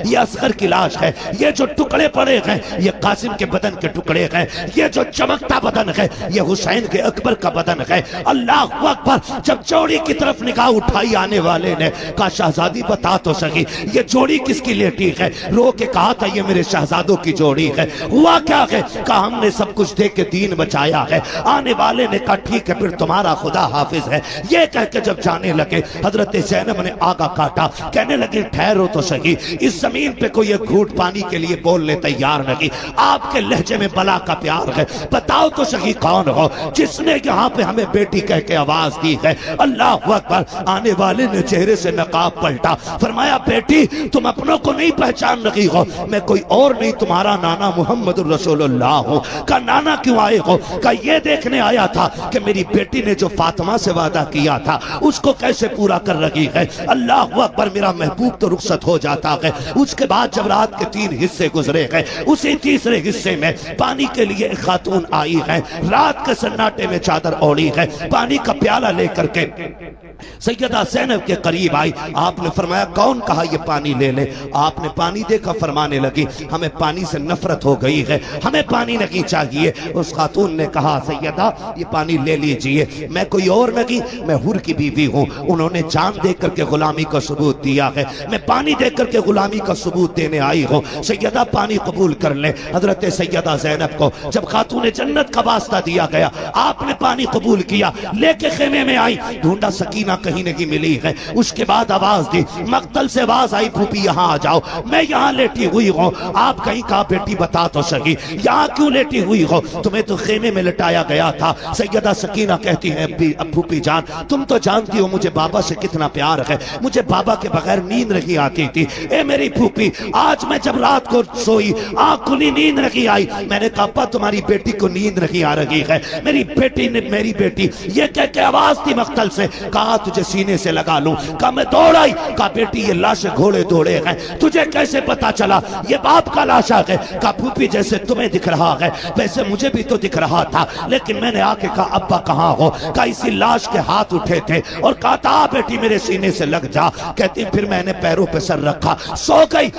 یہ اصغر کی لاش ہے، یہ جو ٹکڑے پڑے ہیں یہ قاسم کے بدن کے ٹکڑے ہیں، یہ جو چمکتا بدن ہے یہ حسین کے اکبر کا بدن ہے۔ اللہ اکبر۔ جب جوڑی کی طرف نگاہ اٹھائی آنے والے نے کہا شہزادی بتا تو سکی یہ جوڑی کس کی لیٹی ہے؟ رو کے کہا تھا یہ میرے شہزادوں کی جوڑی ہے۔ ہوا کیا ہے؟ کہا ہم نے سب کچھ دے کے دین بچایا ہے۔ آنے والے نے کہا ٹھیک ہے پھر تمہارا خدا حافظ ہے۔ یہ کہہ کے جب جانے لگے حضرت زینب نے آگا کاٹا، کہنے لگے ٹھہرو تو سہی، اس زمین پہ کوئی ایک گھوٹ پانی کے لیے بولنے تیار نہیں، آپ کے لہجے میں بلا کا پیار ہے، بتاؤ تو سہی کون ہو جس نے یہاں پہ ہمیں بیٹی کہہ کے آواز دی ہے؟ اللہ اکبر۔ آنے والے نے چہرے سے نقاب پلٹا، فرمایا بیٹی تم اپنوں کو نہیں پہچان رہی ہو، میں کوئی اور نہیں تمہارا نانا محمد الرسول اللہ ہوں۔ کہا نانا کیوں آئے ہو؟ کہا یہ دیکھنے آیا تھا کہ میری بیٹی نے جو فاطمہ سے وعدہ کیا تھا اس کو کیسے پورا کر رہی ہے۔ اللہ اکبر۔ میرا محبوب تو رخصت ہو جاتا ہے، اس کے بعد جب رات کے 3 حصے گزرے ہیں اسی تیسرے حصے میں پانی کے لیے ایک خاتون آئی ہے، رات کے سناٹے میں چادر اوڑی ہے، پانی کا پیالہ لے کر کے سیدہ زینب کے قریب آئی۔ آپ نے فرمایا کون کہا یہ پانی لے لے؟ آپ نے پانی دیکھا، فرمانے لگی ہمیں پانی سے نفرت ہو گئی ہے، ہمیں پانی نہیں چاہیے۔ اس خاتون نے کہا سیدہ یہ پانی لے لیجئے، میں کوئی اور نہیں، میں حور کی بیوی ہوں، انہوں نے جان دے کر کے غلامی کا ثبوت دیا ہے، میں پانی دے کر کے غلامی کا ثبوت دینے آئی ہوں، سیدہ پانی قبول کر لیں۔ حضرت سیدہ زینب کو جب خاتون جنت کا واسطہ دیا گیا آپ نے پانی قبول کیا، لے کے خیمے میں آئی، ڈھونڈا سکینہ کہیں نہیں ملی ہے۔ اس کے بعد آواز دی، مقتل سے آواز آئی پھوپھی یہاں آ جاؤ، میں یہاں لیٹی ہوئی ہوں۔ آپ کہیں کہا بیٹی بتا تو سہی یہاں کیوں لیٹی ہوئی ہو؟ تمہیں تو خیمے میں لٹایا گیا تھا۔ سیدہ سکینہ کہتی ہیں پھوپھی جان تم تو جانتی ہو مجھے بابا سے کتنا پیار ہے، مجھے بابا کے بغیر نیند نہیں آتی تھی۔ اے میری پھوپھی آج میں جب رات کو سوئی آنکھ کھلی نیند نہیں آئی، میں نے کہا ابا تمہاری بیٹی کو نیند نہیں آ رہی ہے۔ میری بیٹی نے میری بیٹی یہ کہہ کے آواز دی مقتل سے، کہا تجھے سینے سے لگا لوں۔ کہا میں دوڑ آئی، کہا بیٹی یہ لاشیں گھوڑے دوڑے ہیں، تجھے کیسے پتا چلا یہ باپ کا لاشا ہے؟ کہا پھوپھی جیسے تمہیں دکھ رہا ہے ویسے مجھے بھی تو دکھ رہا تھا، لیکن میں نے آ کے کہا ابا کہاں ہو؟ کہا اسی لاش کے ہاتھ اٹھے تھے اور کہا تھا بیٹی میرے سینے سے لگ جا، کہتی پھر میں نے پیروں پہ سر رکھا، سو گئی۔